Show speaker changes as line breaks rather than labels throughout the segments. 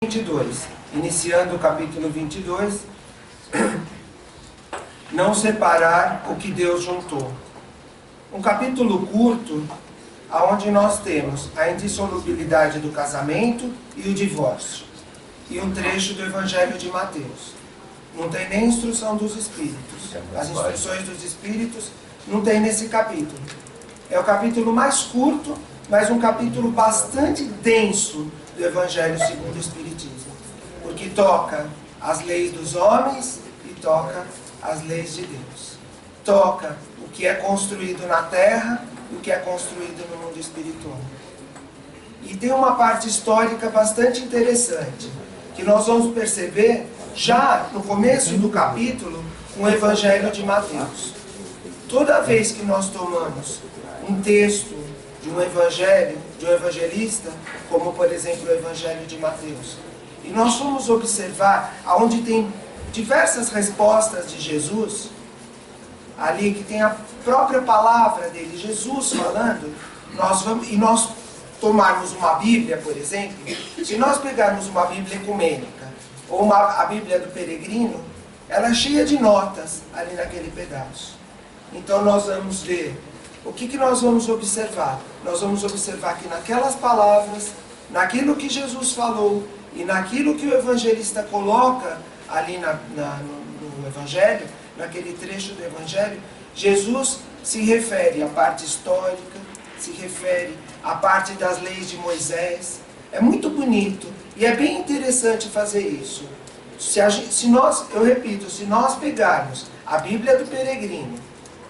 22, iniciando o capítulo 22, não separar o que Deus juntou. Um capítulo curto, onde nós temos a indissolubilidade do casamento e o divórcio. E um trecho do Evangelho de Mateus. Não tem nem instrução dos Espíritos. As instruções dos Espíritos não tem nesse capítulo. É o capítulo mais curto, mas um capítulo bastante denso do Evangelho segundo o Espiritismo, porque toca as leis dos homens e toca as leis de Deus. Toca o que é construído na terra e o que é construído no mundo espiritual. E tem uma parte histórica bastante interessante, que nós vamos perceber já no começo do capítulo, no Evangelho de Mateus. Toda vez que nós tomamos um texto de um evangelho, de um evangelista, como por exemplo o Evangelho de Mateus, e nós vamos observar aonde tem diversas respostas de Jesus, ali que tem a própria palavra dele, Jesus falando, e nós tomarmos uma Bíblia, por exemplo, se nós pegarmos uma Bíblia ecumênica, ou a Bíblia do Peregrino, ela é cheia de notas ali naquele pedaço. Então nós vamos ver, o que nós vamos observar? Nós vamos observar que naquelas palavras, naquilo que Jesus falou, e naquilo que o evangelista coloca ali no Evangelho, naquele trecho do Evangelho, Jesus se refere à parte histórica, se refere à parte das leis de Moisés. É muito bonito e é bem interessante fazer isso. Se nós pegarmos a Bíblia do Peregrino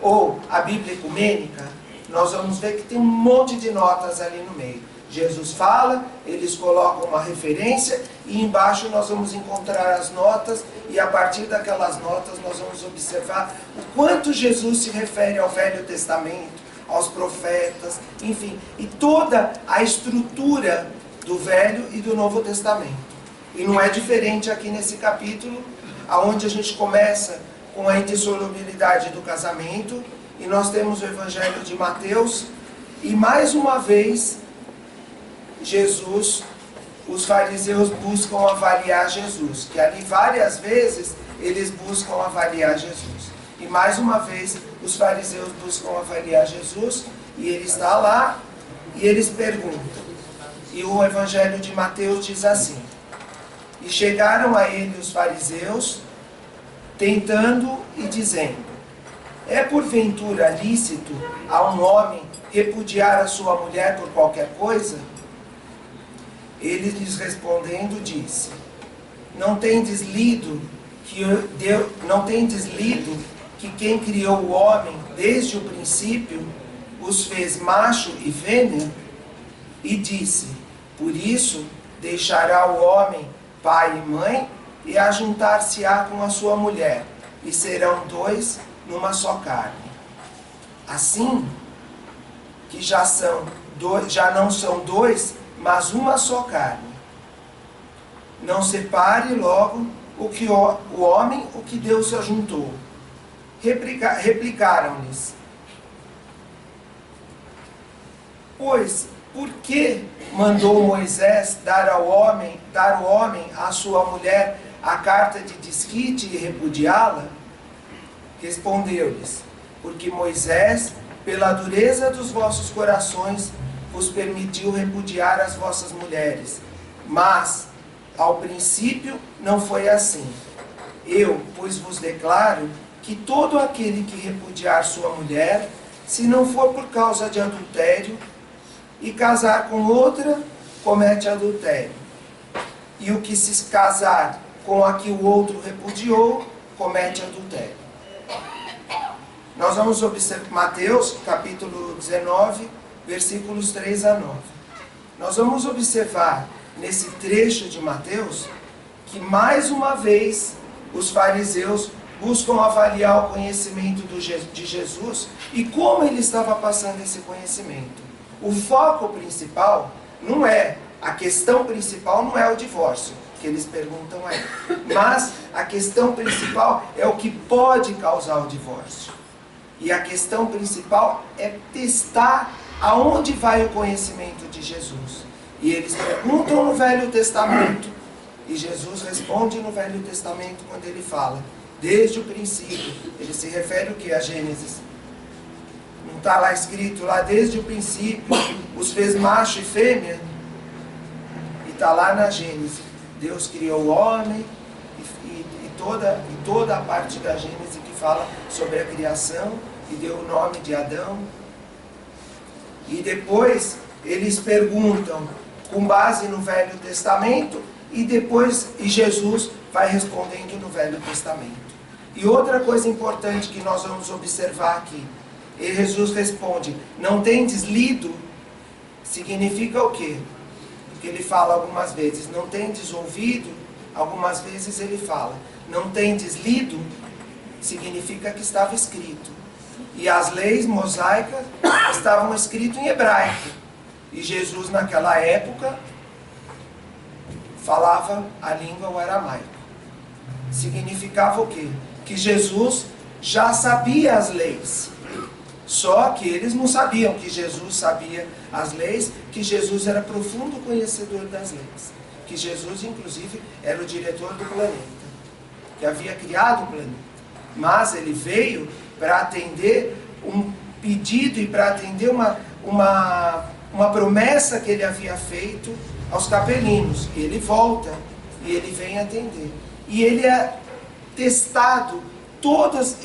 ou a Bíblia ecumênica, nós vamos ver que tem um monte de notas ali no meio. Jesus fala, eles colocam uma referência e embaixo nós vamos encontrar as notas e a partir daquelas notas nós vamos observar o quanto Jesus se refere ao Velho Testamento, aos profetas, enfim, e toda a estrutura do Velho e do Novo Testamento. E não é diferente aqui nesse capítulo, onde a gente começa com a indissolubilidade do casamento, e nós temos o Evangelho de Mateus, e mais uma vez, os fariseus buscam avaliar Jesus, que ali várias vezes eles buscam avaliar Jesus. E mais uma vez, os fariseus buscam avaliar Jesus, e ele está lá, e eles perguntam. E o Evangelho de Mateus diz assim: e chegaram a ele os fariseus, tentando e dizendo: é porventura lícito a um homem repudiar a sua mulher por qualquer coisa? Ele lhes respondendo disse: não tendes lido que quem criou o homem desde o princípio os fez macho e fêmea? E disse: por isso deixará o homem pai e mãe e ajuntar-se-á com a sua mulher, e serão dois numa só carne. Assim que já não são dois, mas uma só carne. Não separe logo o homem o que Deus ajuntou. Replicaram-lhes: pois por que mandou Moisés dar o homem à sua mulher a carta de desquite e repudiá-la? Respondeu-lhes: porque Moisés, pela dureza dos vossos corações, vos permitiu repudiar as vossas mulheres. Mas, ao princípio, não foi assim. Eu, pois, vos declaro que todo aquele que repudiar sua mulher, se não for por causa de adultério, e casar com outra, comete adultério. E o que se casar com a que o outro repudiou, comete adultério. Nós vamos observar Mateus, capítulo 19, versículos 3 a 9. Nós vamos observar nesse trecho de Mateus que mais uma vez os fariseus buscam avaliar o conhecimento de Jesus e como ele estava passando esse conhecimento. O foco principal não é, a questão principal não é o divórcio, que eles perguntam aí, mas a questão principal é o que pode causar o divórcio. E a questão principal é testar aonde vai o conhecimento de Jesus. E eles perguntam no Velho Testamento E Jesus responde no Velho Testamento quando ele fala, desde o princípio. Ele se refere o que? A Gênesis. Não está lá escrito, lá desde o princípio, os fez macho e fêmea? E está lá na Gênesis. Deus criou o homem e toda a parte da Gênesis que fala sobre a criação e deu o nome de Adão. E depois eles perguntam com base no Velho Testamento e Jesus vai respondendo no Velho Testamento. E outra coisa importante que nós vamos observar aqui, Jesus responde, não tendes lido? Significa o quê? Porque ele fala algumas vezes, não tendes ouvido? Algumas vezes ele fala, não tendes lido? Significa que estava escrito. E as leis mosaicas estavam escritas em hebraico. E Jesus naquela época falava a língua o aramaico. Significava o quê? Que Jesus já sabia as leis. Só que eles não sabiam que Jesus sabia as leis, que Jesus era profundo conhecedor das leis. Que Jesus, inclusive, era o diretor do planeta, que havia criado o planeta. Mas ele veio para atender um pedido e para atender uma promessa que ele havia feito aos capelinos. Ele volta e ele vem atender. E ele é testado.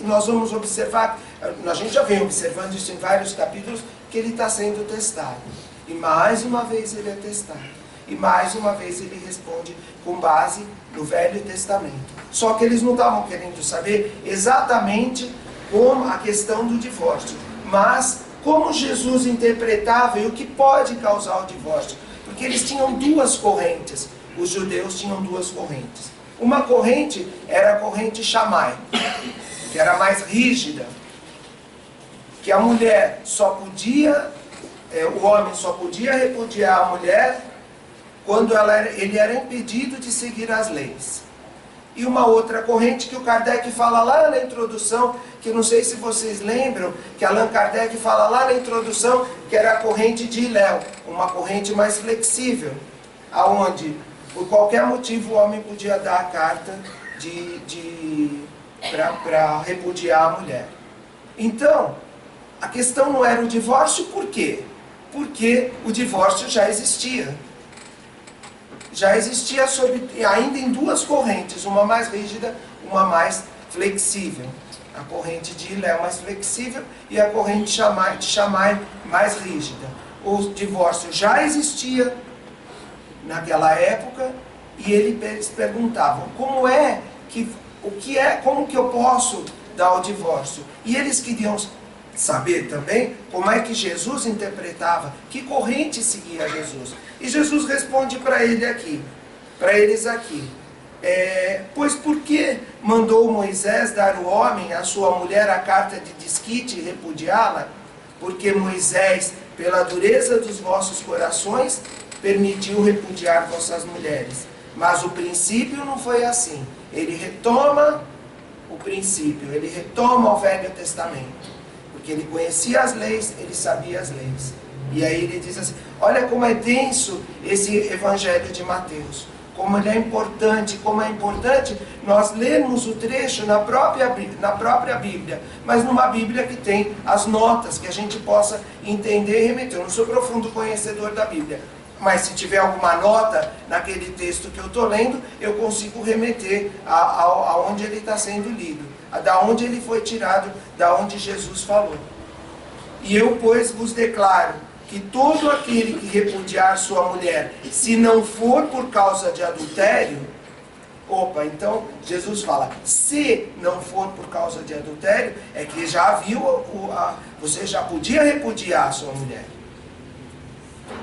Nós vamos observar, a gente já vem observando isso em vários capítulos, que ele está sendo testado. E mais uma vez ele é testado. E mais uma vez ele responde com base no Velho Testamento. Só que eles não estavam querendo saber exatamente como a questão do divórcio, mas como Jesus interpretava e o que pode causar o divórcio. Porque eles tinham duas correntes, os judeus tinham duas correntes. Uma corrente era a corrente Shammai, que era mais rígida, que a mulher só podia, o homem só podia repudiar a mulher quando ele era impedido de seguir as leis. E uma outra corrente que o Kardec fala lá na introdução, que não sei se vocês lembram, que Allan Kardec fala lá na introdução, que era a corrente de Hillel, uma corrente mais flexível, aonde por qualquer motivo o homem podia dar a carta para repudiar a mulher. Então, a questão não era o divórcio, por quê? Porque o divórcio já existia. Já existia ainda em duas correntes, uma mais rígida, uma mais flexível. A corrente de Hillel mais flexível e a corrente de Shammai mais rígida. O divórcio já existia naquela época e eles perguntavam como que eu posso dar o divórcio? E eles queriam saber também como é que Jesus interpretava, que corrente seguia Jesus. E Jesus responde para eles aqui, pois por que mandou Moisés dar ao homem, a sua mulher, a carta de desquite e repudiá-la? Porque Moisés, pela dureza dos vossos corações, permitiu repudiar vossas mulheres. Mas o princípio não foi assim. Ele retoma o princípio, ele retoma o Velho Testamento. Porque ele conhecia as leis, ele sabia as leis. E aí ele diz assim, olha como é denso esse Evangelho de Mateus. Como é importante nós lermos o trecho na própria Bíblia, mas numa Bíblia que tem as notas, que a gente possa entender e remeter. Eu não sou profundo conhecedor da Bíblia, mas se tiver alguma nota naquele texto que eu estou lendo, eu consigo remeter aonde ele está sendo lido, da onde ele foi tirado, da onde Jesus falou. E eu, pois, vos declaro que todo aquele que repudiar sua mulher, se não for por causa de adultério, então Jesus fala, se não for por causa de adultério, é que já viu, você já podia repudiar a sua mulher.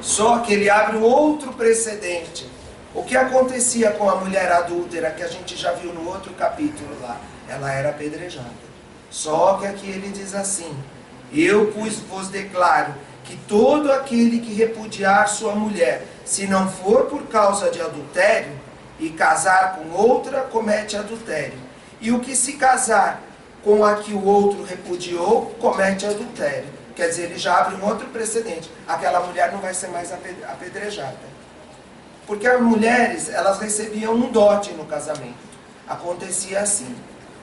Só que ele abre um outro precedente. O que acontecia com a mulher adúltera, que a gente já viu no outro capítulo lá? Ela era apedrejada. Só que aqui ele diz assim, eu vos declaro que todo aquele que repudiar sua mulher, se não for por causa de adultério, e casar com outra, comete adultério. E o que se casar com a que o outro repudiou, comete adultério. Quer dizer, ele já abre um outro precedente. Aquela mulher não vai ser mais apedrejada. Porque as mulheres, elas recebiam um dote no casamento. Acontecia assim,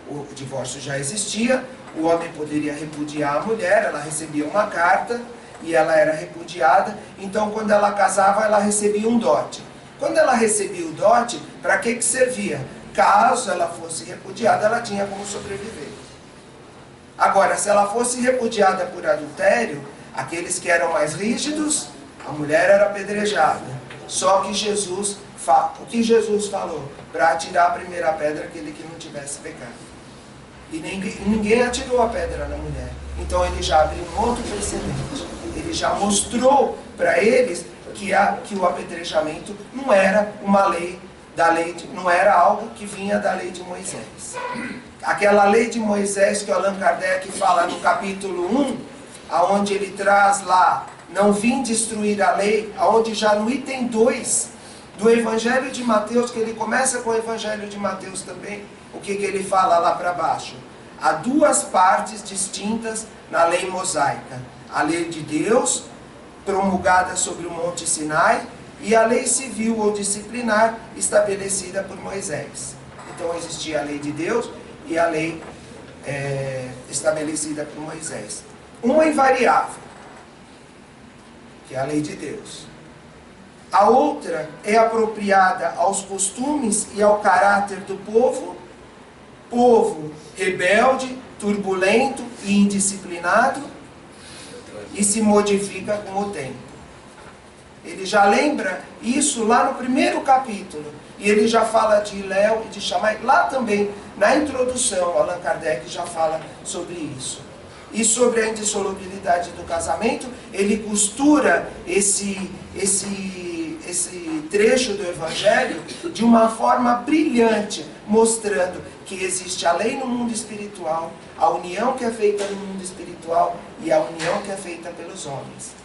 o divórcio já existia, o homem poderia repudiar a mulher, ela recebia uma carta e ela era repudiada, então quando ela casava, ela recebia um dote. Quando ela recebia o dote, para que servia? Caso ela fosse repudiada, ela tinha como sobreviver. Agora, se ela fosse repudiada por adultério, aqueles que eram mais rígidos, a mulher era apedrejada. Só que o que Jesus falou? Para atirar a primeira pedra, aquele que não tivesse pecado. E ninguém atirou a pedra na mulher. Então ele já abriu um outro precedente. Ele já mostrou para eles que o apedrejamento não era uma lei não era algo que vinha da lei de Moisés. Aquela lei de Moisés que o Allan Kardec fala no capítulo 1, aonde ele traz lá, não vim destruir a lei, aonde já no item 2 do Evangelho de Mateus, que ele começa com o Evangelho de Mateus também, o que ele fala lá para baixo? Há duas partes distintas na lei mosaica. A lei de Deus, promulgada sobre o Monte Sinai, e a lei civil ou disciplinar estabelecida por Moisés. Então existia a lei de Deus e a lei estabelecida por Moisés. Uma invariável, que é a lei de Deus. A outra é apropriada aos costumes e ao caráter do povo rebelde, turbulento e indisciplinado, e se modifica com o tempo. Ele já lembra isso lá no primeiro capítulo. E ele já fala de Léo e de Shammai. Lá também, na introdução, Allan Kardec já fala sobre isso. E sobre a indissolubilidade do casamento, ele costura esse trecho do Evangelho de uma forma brilhante, mostrando que existe a lei no mundo espiritual, a união que é feita no mundo espiritual e a união que é feita pelos homens.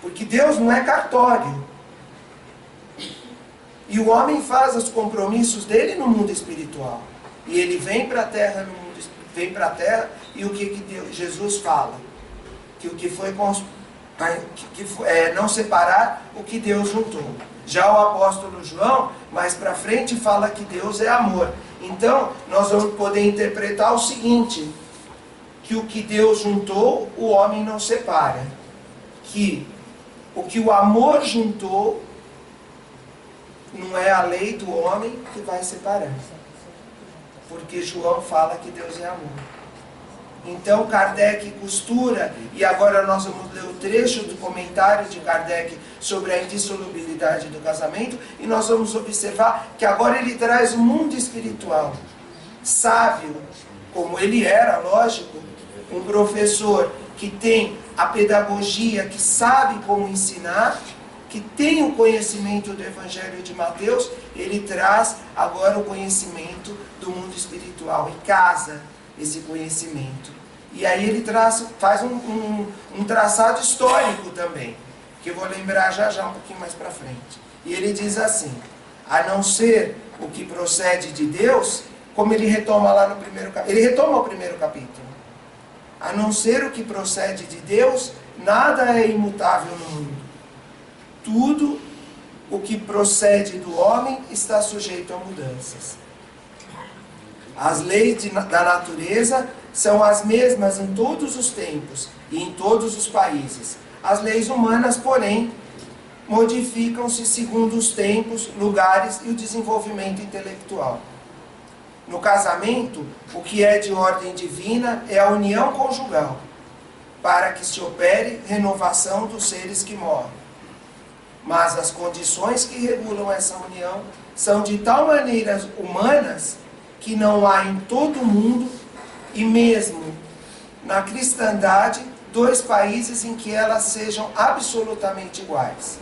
Porque Deus não é cartório. E o homem faz os compromissos dele no mundo espiritual. E ele vem para a terra, e o que Jesus fala? Que o que foi não separar o que Deus juntou. Já o apóstolo João, mais para frente, fala que Deus é amor. Então, nós vamos poder interpretar o seguinte, que o que Deus juntou, o homem não separa. Que o que o amor juntou, não é a lei do homem que vai separar. Porque João fala que Deus é amor. Então Kardec costura, e agora nós vamos ler o trecho do comentário de Kardec sobre a indissolubilidade do casamento, e nós vamos observar que agora ele traz o mundo espiritual. Sábio, como ele era, lógico, um professor que tem a pedagogia, que sabe como ensinar, que tem o conhecimento do Evangelho de Mateus, ele traz agora o conhecimento do mundo espiritual e casa esse conhecimento. E aí ele faz um traçado histórico também, que eu vou lembrar já um pouquinho mais para frente. E ele diz assim, a não ser o que procede de Deus, como ele retoma lá no primeiro capítulo, ele retoma o primeiro capítulo. A não ser o que procede de Deus, nada é imutável no mundo. Tudo o que procede do homem está sujeito a mudanças. As leis da natureza são as mesmas em todos os tempos e em todos os países. As leis humanas, porém, modificam-se segundo os tempos, lugares e o desenvolvimento intelectual. No casamento, o que é de ordem divina é a união conjugal, para que se opere renovação dos seres que morrem. Mas as condições que regulam essa união são de tal maneira humanas que não há em todo o mundo, e mesmo na cristandade, dois países em que elas sejam absolutamente iguais.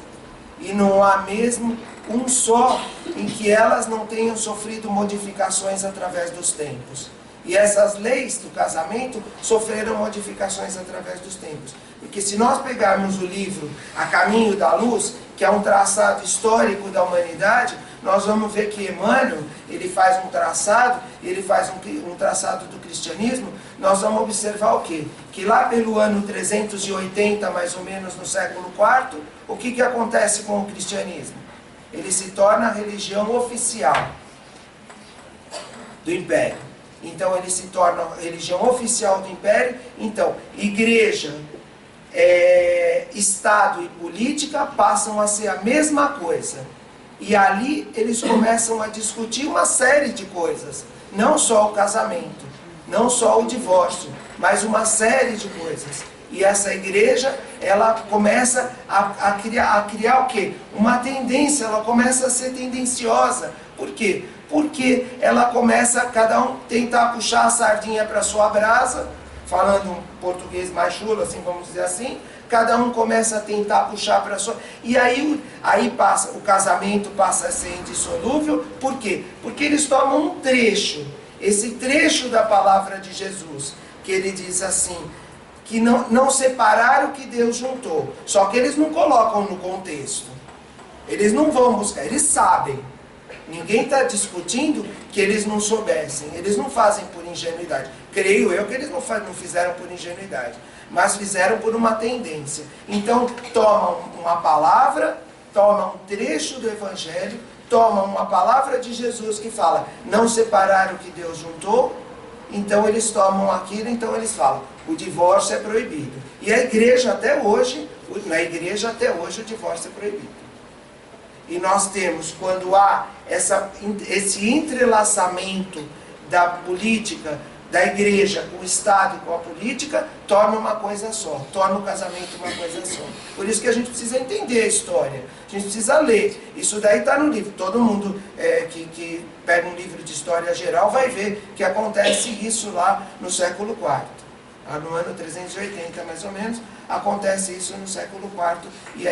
E não há mesmo um só em que elas não tenham sofrido modificações através dos tempos. E essas leis do casamento sofreram modificações através dos tempos. Porque se nós pegarmos o livro A Caminho da Luz, que é um traçado histórico da humanidade, nós vamos ver que Emmanuel, ele faz um traçado do cristianismo, nós vamos observar o quê? Que lá pelo ano 380, mais ou menos no século IV, o que acontece com o cristianismo? Ele se torna a religião oficial do império. Então ele se torna a religião oficial do império. Então, igreja, Estado e política passam a ser a mesma coisa. E ali eles começam a discutir uma série de coisas. Não só o casamento, não só o divórcio, mas uma série de coisas. E essa igreja, ela começa a criar o quê? Uma tendência, ela começa a ser tendenciosa. Por quê? Porque ela começa a cada um tentar puxar a sardinha para sua brasa, falando um português mais chulo, assim, vamos dizer assim, cada um começa a tentar puxar para sua... E aí passa, o casamento passa a ser indissolúvel. Por quê? Porque eles tomam um trecho, esse trecho da palavra de Jesus, que ele diz assim, que não separar o que Deus juntou. Só que eles não colocam no contexto. Eles não vão buscar, eles sabem. Ninguém está discutindo que eles não soubessem. Eles não fazem por ingenuidade. Creio eu que eles não fizeram por ingenuidade, mas fizeram por uma tendência. Então, tomam uma palavra, tomam um trecho do Evangelho, tomam uma palavra de Jesus que fala, não separar o que Deus juntou. Então eles tomam aquilo, então eles falam, o divórcio é proibido. E a igreja até hoje, na igreja até hoje o divórcio é proibido. E nós temos, quando há esse entrelaçamento da política, da igreja com o Estado e com a política, torna uma coisa só, torna o casamento uma coisa só. Por isso que a gente precisa entender a história, a gente precisa ler. Isso daí está no livro. Todo mundo que pega um livro de história geral vai ver que acontece isso lá no século IV. No ano 380, mais ou menos, acontece isso no século IV, e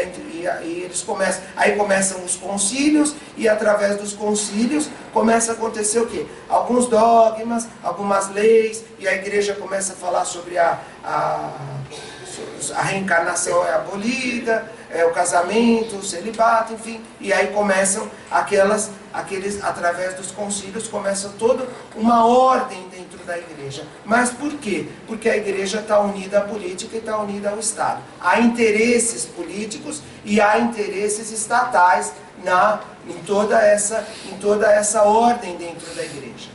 eles começam, aí começam os concílios, e através dos concílios começa a acontecer o quê? Alguns dogmas, algumas leis, e a igreja começa a falar sobre a reencarnação é abolida, o casamento, o celibato, enfim, e aí começam através dos concílios, começa toda uma ordem dentro da igreja. Mas por quê? Porque a igreja está unida à política e está unida ao Estado. Há interesses políticos e há interesses estatais em toda essa ordem dentro da igreja.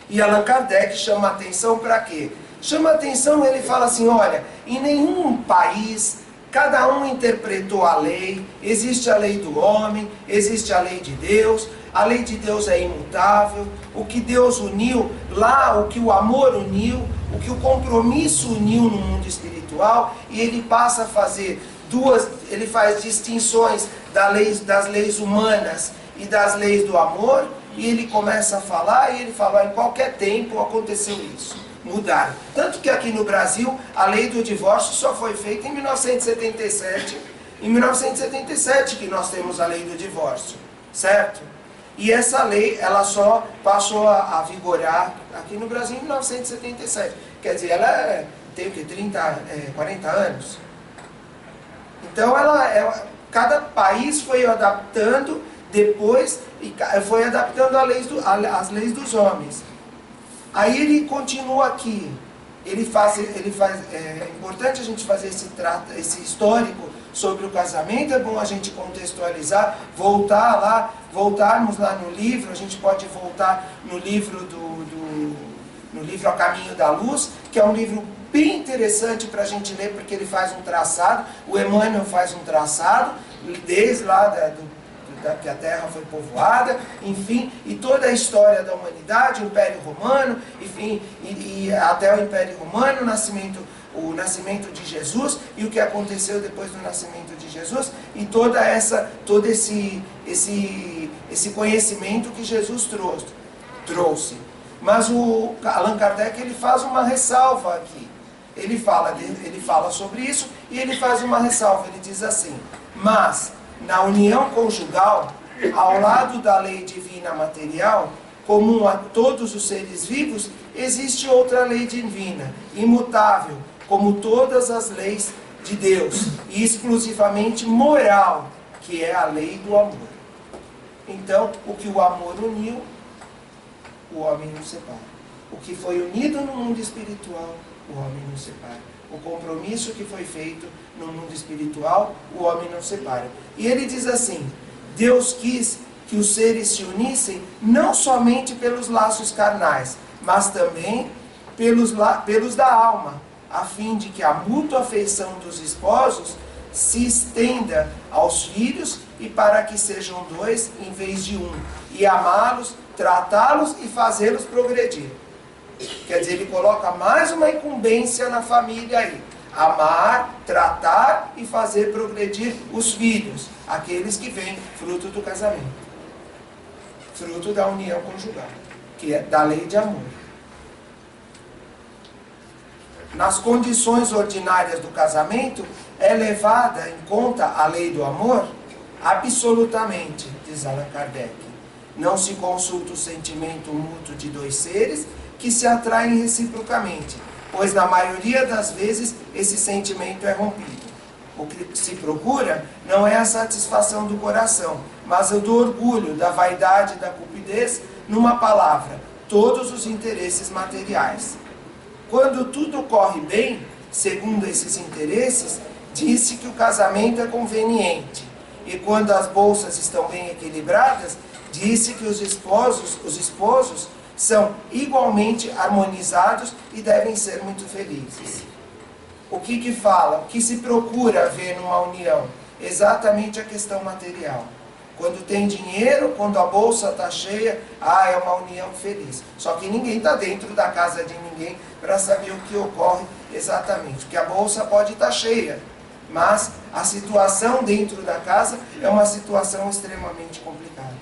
E Allan Kardec chama a atenção para quê? Chama a atenção, ele fala assim, olha, em nenhum país cada um interpretou a lei, existe a lei do homem, existe a lei de Deus é imutável, o que Deus uniu lá, o que o amor uniu, o que o compromisso uniu no mundo espiritual, e ele passa a fazer ele faz distinções das leis humanas e das leis do amor, e ele começa a falar, e ele fala, em qualquer tempo aconteceu isso. Mudaram. Tanto que aqui no Brasil, a lei do divórcio só foi feita em 1977. Em 1977 que nós temos a lei do divórcio, certo? E essa lei, ela só passou a vigorar aqui no Brasil em 1977. Quer dizer, ela tem o quê? 40 anos? Então, cada país foi adaptando depois, e foi adaptando as leis dos homens. Aí ele continua aqui, é importante a gente fazer esse histórico sobre o casamento, é bom a gente contextualizar, voltarmos lá no livro, a gente pode voltar no livro no livro A Caminho da Luz, que é um livro bem interessante para a gente ler, porque ele faz um traçado, o Emmanuel faz um traçado, desde lá que a Terra foi povoada, enfim, e toda a história da humanidade, o Império Romano, enfim, e até o Império Romano, o nascimento de Jesus, e o que aconteceu depois do nascimento de Jesus, e todo esse conhecimento que Jesus trouxe. Mas o Allan Kardec, ele faz uma ressalva aqui. Ele fala sobre isso, e ele faz uma ressalva, ele diz assim, mas na união conjugal, ao lado da lei divina material, comum a todos os seres vivos, existe outra lei divina, imutável, como todas as leis de Deus, e exclusivamente moral, que é a lei do amor. Então, o que o amor uniu, o homem não separa. O que foi unido no mundo espiritual, o homem não separa. O compromisso que foi feito no mundo espiritual, o homem não separa. E ele diz assim, Deus quis que os seres se unissem não somente pelos laços carnais, mas também pelos da alma, a fim de que a mútua afeição dos esposos se estenda aos filhos e para que sejam dois em vez de um, e amá-los, tratá-los e fazê-los progredir. Quer dizer, ele coloca mais uma incumbência na família aí. Amar, tratar e fazer progredir os filhos, aqueles que vêm fruto do casamento, fruto da união conjugal, que é da lei de amor. Nas condições ordinárias do casamento, é levada em conta a lei do amor? Absolutamente, diz Allan Kardec. Não se consulta o sentimento mútuo de dois seres que se atraem reciprocamente, pois na maioria das vezes esse sentimento é rompido. O que se procura não é a satisfação do coração, mas o do orgulho, da vaidade, da cupidez, numa palavra, todos os interesses materiais. Quando tudo corre bem, segundo esses interesses, disse que o casamento é conveniente. E quando as bolsas estão bem equilibradas, disse que os esposos são igualmente harmonizados e devem ser muito felizes. O que fala? O que se procura ver numa união? Exatamente a questão material. Quando tem dinheiro, quando a bolsa está cheia, é uma união feliz. Só que ninguém está dentro da casa de ninguém para saber o que ocorre exatamente. Porque a bolsa pode estar cheia, mas a situação dentro da casa é uma situação extremamente complicada.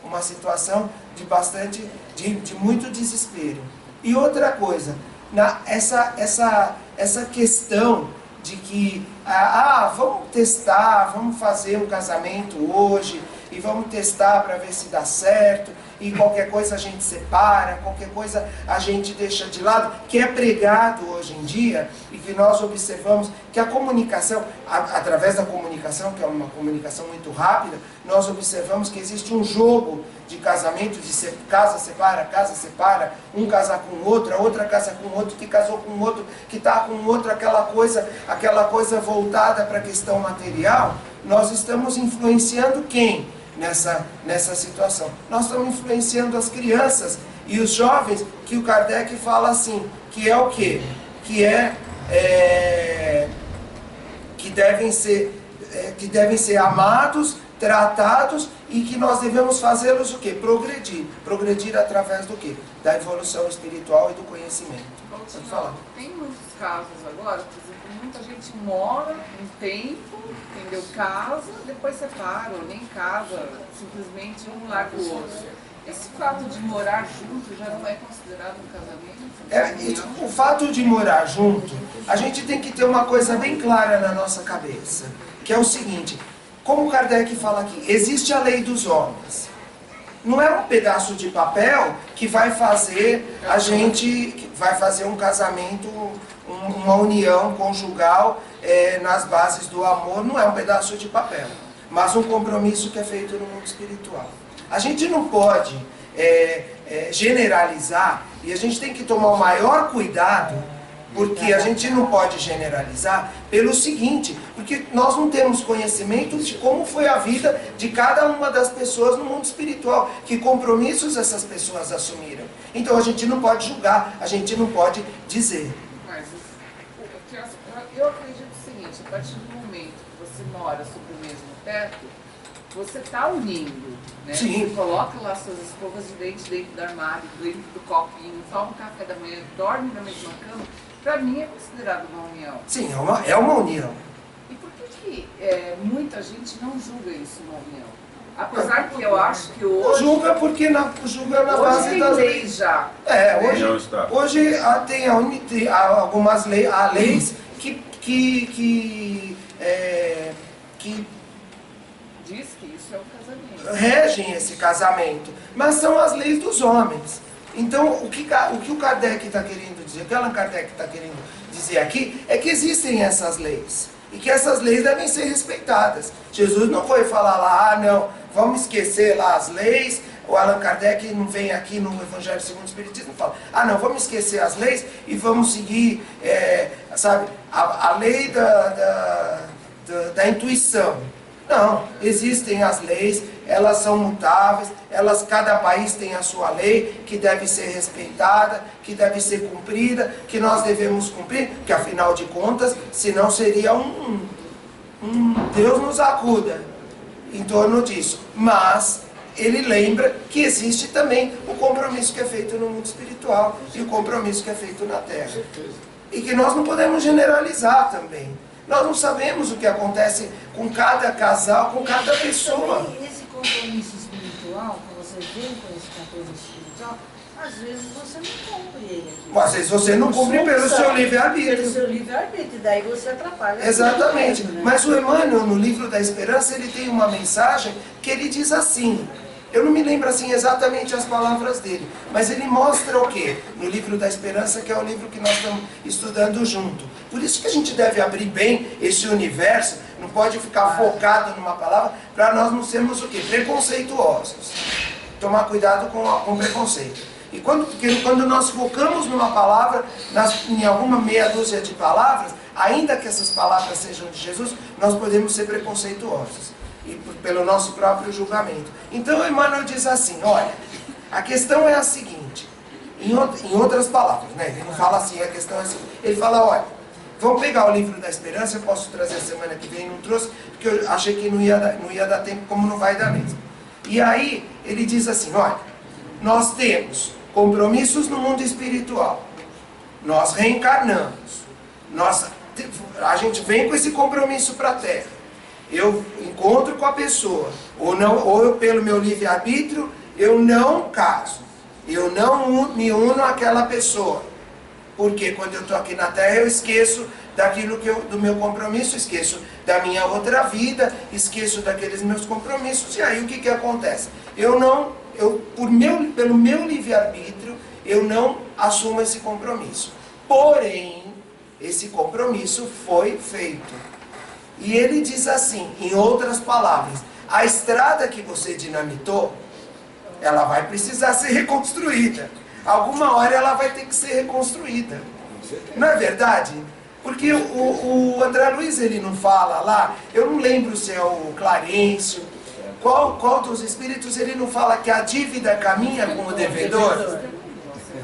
Uma situação de muito desespero. E outra coisa, essa questão de que, vamos testar, vamos fazer um casamento hoje, e vamos testar para ver se dá certo, e qualquer coisa a gente separa, qualquer coisa a gente deixa de lado, que é pregado hoje em dia, e que nós observamos que a comunicação, através da comunicação, que é uma comunicação muito rápida, nós observamos que existe um jogo de casamento, de casa separa, um casar com o outro, a outra casa com o outro, que casou com o outro, que está com o outro, aquela coisa voltada para a questão material. Nós estamos influenciando quem nessa situação? Nós estamos influenciando as crianças e os jovens, que o Kardec fala assim, que é o quê? Que devem ser amados, tratados, e que nós devemos fazê-los o quê? Progredir através do quê? Da evolução espiritual e do conhecimento. Pode falar.
Tem muitos casos agora, por exemplo, muita gente mora um tempo, entendeu? Casa, depois separa, ou nem casa, simplesmente um larga o outro. Esse fato de morar junto já não é considerado um casamento?
O fato de morar junto, a gente tem que ter uma coisa bem clara na nossa cabeça, que é o seguinte: como Kardec fala aqui, existe a lei dos homens. Não é um pedaço de papel que vai fazer um casamento, uma união conjugal nas bases do amor. Não é um pedaço de papel, mas um compromisso que é feito no mundo espiritual. A gente não pode generalizar, e a gente tem que tomar o maior cuidado, porque a gente não pode generalizar pelo seguinte, porque nós não temos conhecimento de como foi a vida de cada uma das pessoas no mundo espiritual, que compromissos essas pessoas assumiram. Então a gente não pode julgar, a gente não pode dizer.
Mas eu acredito o seguinte: a partir do momento que você mora sob o mesmo teto, você está unindo, né?
Sim.
Você coloca lá suas escovas de dente dentro do armário, dentro do copinho, toma um café da manhã, dorme na mesma cama. Para mim é considerado uma união.
Sim, é uma união.
E por que muita gente não julga isso uma união? Apesar que eu acho que hoje...
Julga porque julga na base das leis.
Já.
Hoje tem algumas leis, há leis que
diz que isso é um casamento.
Regem esse casamento, mas são as leis dos homens. Então, o que o Kardec está querendo dizer, o que Allan Kardec está querendo dizer aqui, é que existem essas leis, e que essas leis devem ser respeitadas. Jesus não foi falar lá, não, vamos esquecer lá as leis, o Allan Kardec não vem aqui no Evangelho segundo o Espiritismo e fala, ah não, vamos esquecer as leis e vamos seguir, sabe, a lei da intuição. Não, existem as leis, elas são mutáveis, cada país tem a sua lei, que deve ser respeitada, que deve ser cumprida, que nós devemos cumprir, que afinal de contas, senão seria Deus nos acuda em torno disso. Mas ele lembra que existe também o compromisso que é feito no mundo espiritual e o compromisso que é feito na Terra. E que nós não podemos generalizar também. Nós não sabemos o que acontece com cada casal, com cada pessoa.
Também esse compromisso espiritual, que você vem com esse compromisso espiritual, às vezes você não cumpre ele aqui.
Às vezes você não cumpre pelo seu livre-arbítrio.
Pelo seu livre-arbítrio, daí você atrapalha.
Exatamente.
Mesmo, né?
Mas o Emmanuel, no Livro da Esperança, ele tem uma mensagem que ele diz assim, eu não me lembro assim exatamente as palavras dele, mas ele mostra o quê? No Livro da Esperança, que é o livro que nós estamos estudando junto. Por isso que a gente deve abrir bem esse universo, não pode ficar focado numa palavra, para nós não sermos o quê? Preconceituosos. Tomar cuidado com preconceito. E quando nós focamos numa palavra, em alguma meia dúzia de palavras, ainda que essas palavras sejam de Jesus, nós podemos ser preconceituosos. E pelo nosso próprio julgamento. Então Emmanuel diz assim, olha, a questão é a seguinte, em outras palavras, né? Ele não fala assim, a questão é assim, ele fala, olha, vamos pegar o Livro da Esperança, eu posso trazer a semana que vem, não trouxe, porque eu achei que não ia dar tempo, como não vai dar mesmo. E aí, ele diz assim, olha, nós temos compromissos no mundo espiritual, nós reencarnamos, a gente vem com esse compromisso para a Terra, eu encontro com a pessoa, ou eu pelo meu livre-arbítrio, eu não caso, eu não me uno àquela pessoa, porque quando eu estou aqui na Terra eu esqueço daquilo do meu compromisso, esqueço da minha outra vida, esqueço daqueles meus compromissos, e aí o que acontece? Pelo meu livre-arbítrio, eu não assumo esse compromisso, porém, esse compromisso foi feito. E ele diz assim, em outras palavras, a estrada que você dinamitou, ela vai precisar ser reconstruída. Alguma hora ela vai ter que ser reconstruída. Não é verdade? Porque o André Luiz, ele não fala lá, eu não lembro se é o Clarencio, qual dos espíritos ele não fala que a dívida caminha com o devedor?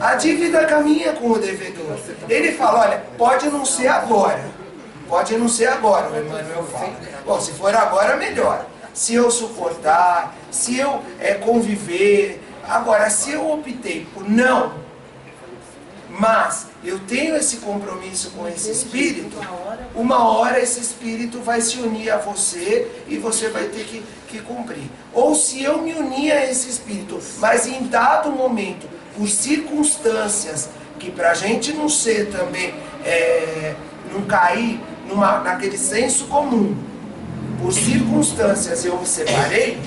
A dívida caminha com o devedor. Ele fala, olha, pode não ser agora. Pode não ser agora, o Emmanuel fala. Bom, se for agora, melhor. Se eu suportar, se eu conviver. Agora, se eu optei por não, mas eu tenho esse compromisso com esse espírito, uma hora esse espírito vai se unir a você e você vai ter que cumprir. Ou se eu me unir a esse espírito, mas em dado momento, por circunstâncias, que para a gente não ser também, não cair naquele senso comum, por circunstâncias eu me separei,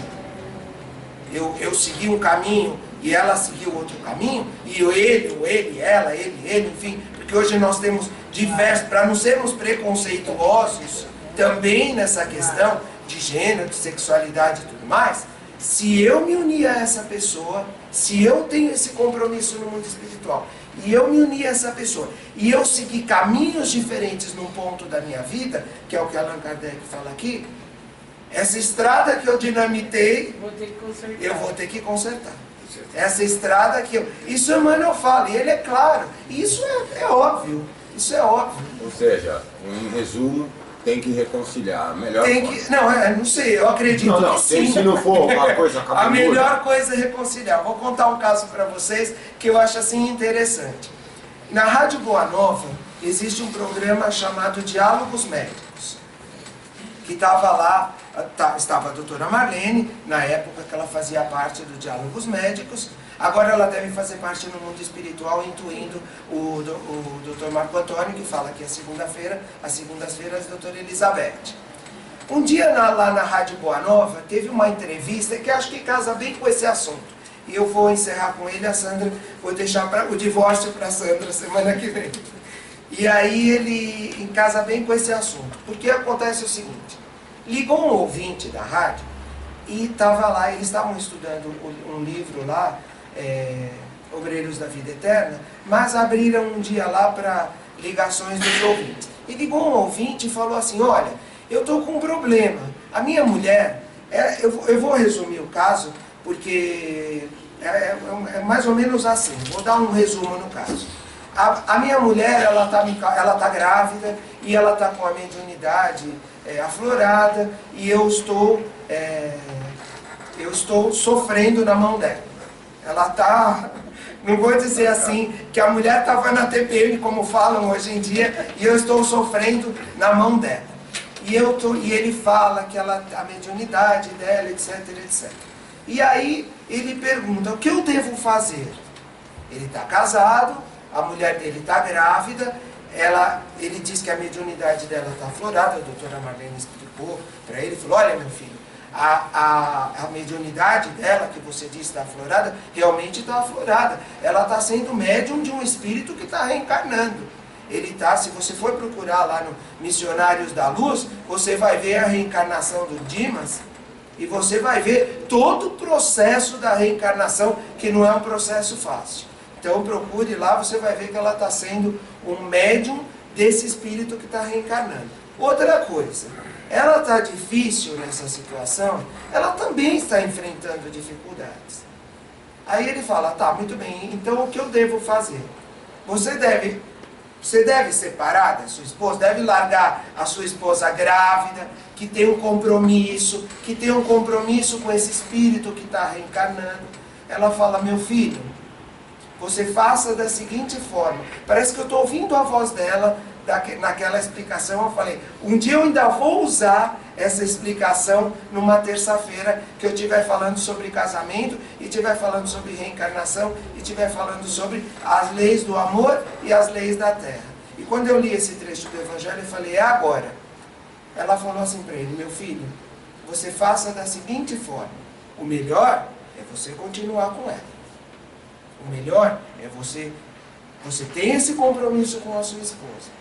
eu segui um caminho e ela seguiu outro caminho, e ele, ela, ele, enfim, porque hoje nós temos diversos, para não sermos preconceituosos também nessa questão de gênero, de sexualidade e tudo mais, se eu me unir a essa pessoa, se eu tenho esse compromisso no mundo espiritual, e eu me unir a essa pessoa, e eu seguir caminhos diferentes num ponto da minha vida, que é o que Allan Kardec fala aqui, essa estrada que eu dinamitei, eu vou ter que consertar. Essa estrada que eu... Isso Emmanuel fala, e ele é claro. E isso é óbvio. Isso é óbvio.
Ou seja, em resumo, tem que reconciliar. A melhor
não sei, eu acredito que sim.
Se não for uma coisa
a melhor coisa é reconciliar. Vou contar um caso para vocês que eu acho assim interessante. Na Rádio Boa Nova existe um programa chamado Diálogos Médicos, que estava lá, estava a doutora Marlene, na época que ela fazia parte do Diálogos Médicos. Agora ela deve fazer parte no mundo espiritual, intuindo o doutor Marco Antônio, que fala que é segunda-feira, às segundas-feiras, a doutora Elizabeth. Um dia lá na Rádio Boa Nova, teve uma entrevista que acho que casa bem com esse assunto. E eu vou encerrar com ele, a Sandra, vou deixar o divórcio para a Sandra semana que vem. E aí ele casa bem com esse assunto. Porque acontece o seguinte, ligou um ouvinte da rádio E estava lá, eles estavam estudando um livro lá, Obreiros da Vida Eterna, mas abriram um dia lá para ligações dos ouvintes. E ligou um ouvinte e falou assim, olha, eu estou com um problema. A minha mulher, eu vou resumir o caso, porque é mais ou menos assim, vou dar um resumo no caso. A minha mulher, ela tá grávida e ela está com a mediunidade aflorada e eu estou sofrendo na mão dela. Ela está, não vou dizer assim, que a mulher estava na TPM, como falam hoje em dia, e eu estou sofrendo na mão dela. E ele fala que a mediunidade dela, etc, etc. E aí ele pergunta, o que eu devo fazer? Ele está casado, a mulher dele está grávida, ele diz que a mediunidade dela está aflorada, a doutora Marlene explicou para ele, falou, olha meu filho, a mediunidade dela, que você disse está aflorada, realmente está aflorada. Ela está sendo médium de um espírito que está reencarnando. Se você for procurar lá no Missionários da Luz, você vai ver a reencarnação do Dimas, e você vai ver todo o processo da reencarnação, que não é um processo fácil. Então procure lá, você vai ver que ela está sendo um médium desse espírito que está reencarnando. Outra coisa, ela está difícil nessa situação, ela também está enfrentando dificuldades. Aí ele fala, tá, muito bem, então o que eu devo fazer? Você deve separar da sua esposa, deve largar a sua esposa grávida, que tem um compromisso com esse espírito que está reencarnando. Ela fala, meu filho, você faça da seguinte forma, parece que eu estou ouvindo a voz dela, naquela explicação, eu falei, um dia eu ainda vou usar essa explicação numa terça-feira, que eu estiver falando sobre casamento, e estiver falando sobre reencarnação, e estiver falando sobre as leis do amor e as leis da terra. E quando eu li esse trecho do Evangelho, eu falei, é agora. Ela falou assim para ele, meu filho, você faça da seguinte forma, o melhor é você continuar com ela. O melhor é você tem esse compromisso com a sua esposa.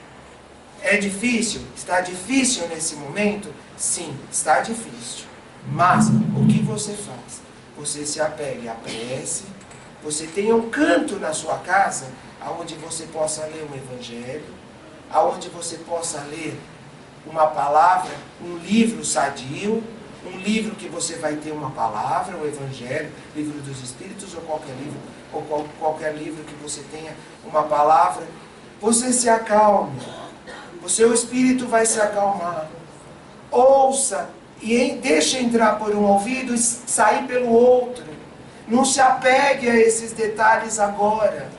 É difícil? Está difícil nesse momento? Sim, está difícil. Mas, o que você faz? Você se apegue à prece, você tenha um canto na sua casa, onde você possa ler um evangelho, onde você possa ler uma palavra, um livro sadio, um livro que você vai ter uma palavra, o evangelho, livro dos espíritos, ou qualquer livro que você tenha uma palavra. Você se acalme. O seu espírito vai se acalmar. Ouça e deixe entrar por um ouvido e sair pelo outro. Não se apegue a esses detalhes agora.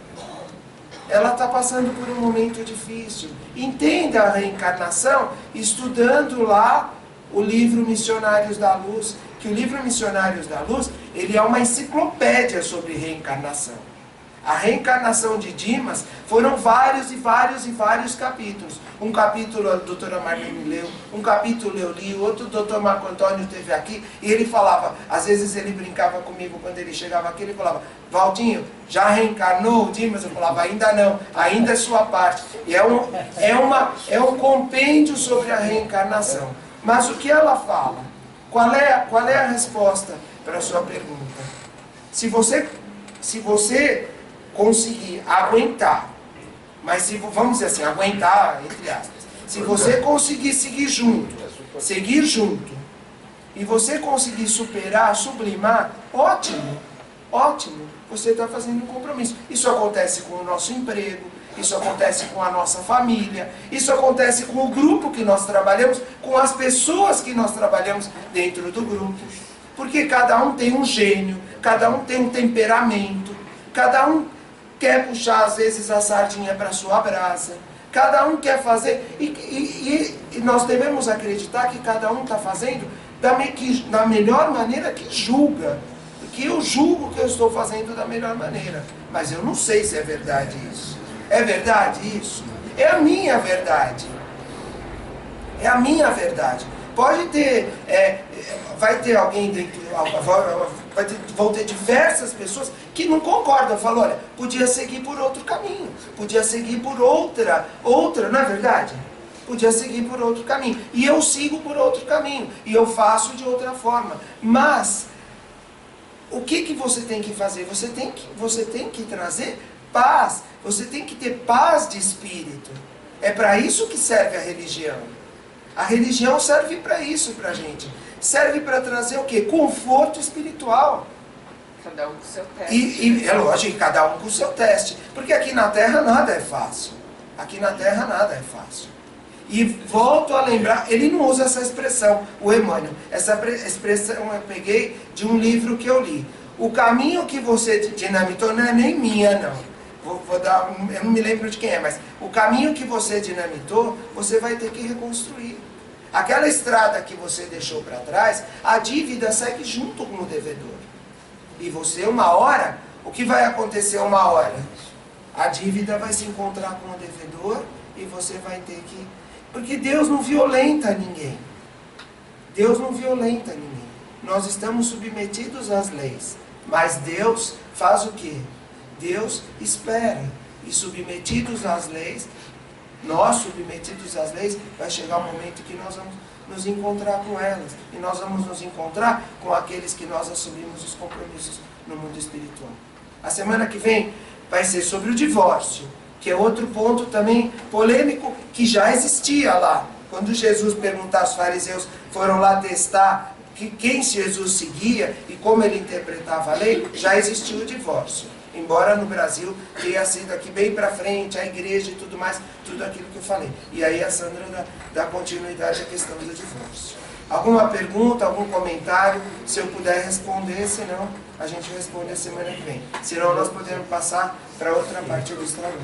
Ela está passando por um momento difícil. Entenda a reencarnação estudando lá o livro Missionários da Luz. Que o livro Missionários da Luz, ele é uma enciclopédia sobre reencarnação. A reencarnação de Dimas foram vários e vários e vários capítulos. Um capítulo a doutora Marlene leu, um capítulo eu li, outro o doutor Marco Antônio teve aqui, e ele falava, às vezes ele brincava comigo quando ele chegava aqui, ele falava, Valdinho, já reencarnou o Dimas? Eu falava, ainda não, ainda é sua parte. E é um compêndio sobre a reencarnação. Mas o que ela fala? Qual é a resposta para a sua pergunta? Se você conseguir aguentar, mas vamos dizer assim, aguentar, entre aspas, se você conseguir seguir junto, e você conseguir superar, sublimar, ótimo, você está fazendo um compromisso. Isso acontece com o nosso emprego, isso acontece com a nossa família, isso acontece com o grupo que nós trabalhamos, com as pessoas que nós trabalhamos dentro do grupo. Porque cada um tem um gênio, cada um tem um temperamento, cada um quer puxar às vezes a sardinha para a sua brasa, cada um quer fazer, e nós devemos acreditar que cada um está fazendo da melhor maneira que julga. Porque eu julgo que eu estou fazendo da melhor maneira, mas eu não sei se é verdade isso. É verdade isso? É a minha verdade. É a minha verdade. Pode ter, vai ter alguém dentro, vão ter diversas pessoas que não concordam. Falam, olha, podia seguir por outro caminho, podia seguir por outra, não é verdade? podia seguir por outro caminho. E eu sigo por outro caminho. E eu faço de outra forma. Mas, o que você tem que fazer? Você tem que trazer paz. Você tem que ter paz de espírito. É para isso que serve a religião. A religião serve para isso para a gente. Serve para trazer o quê? Conforto espiritual.
Cada um com o seu teste.
E é lógico, cada um com o seu teste. Porque aqui na Terra nada é fácil. Aqui na Terra nada é fácil. E volto a lembrar, ele não usa essa expressão, o Emmanuel. Essa expressão eu peguei de um livro que eu li. O caminho que você dinamitou não é nem minha, não. Eu não me lembro de quem é, mas o caminho que você dinamitou, você vai ter que reconstruir. Aquela estrada que você deixou para trás, a dívida segue junto com o devedor. E você, uma hora, o que vai acontecer uma hora? A dívida vai se encontrar com o devedor e você vai ter que... Porque Deus não violenta ninguém. Deus não violenta ninguém. Nós estamos submetidos às leis. Mas Deus faz o quê? Deus espera. E submetidos às leis, nós submetidos às leis, vai chegar um momento que nós vamos nos encontrar com elas. E nós vamos nos encontrar com aqueles que nós assumimos os compromissos no mundo espiritual. A semana que vem vai ser sobre o divórcio, que é outro ponto também polêmico que já existia lá. Quando Jesus perguntou aos fariseus, foram lá testar quem Jesus seguia e como ele interpretava a lei, já existiu o divórcio. Embora no Brasil tenha sido aqui bem para frente, a igreja e tudo mais, tudo aquilo que eu falei. E aí a Sandra dá continuidade à questão do divórcio. Alguma pergunta, algum comentário? Se eu puder responder, senão a gente responde a semana que vem. Senão nós podemos passar para outra parte dos trabalhos.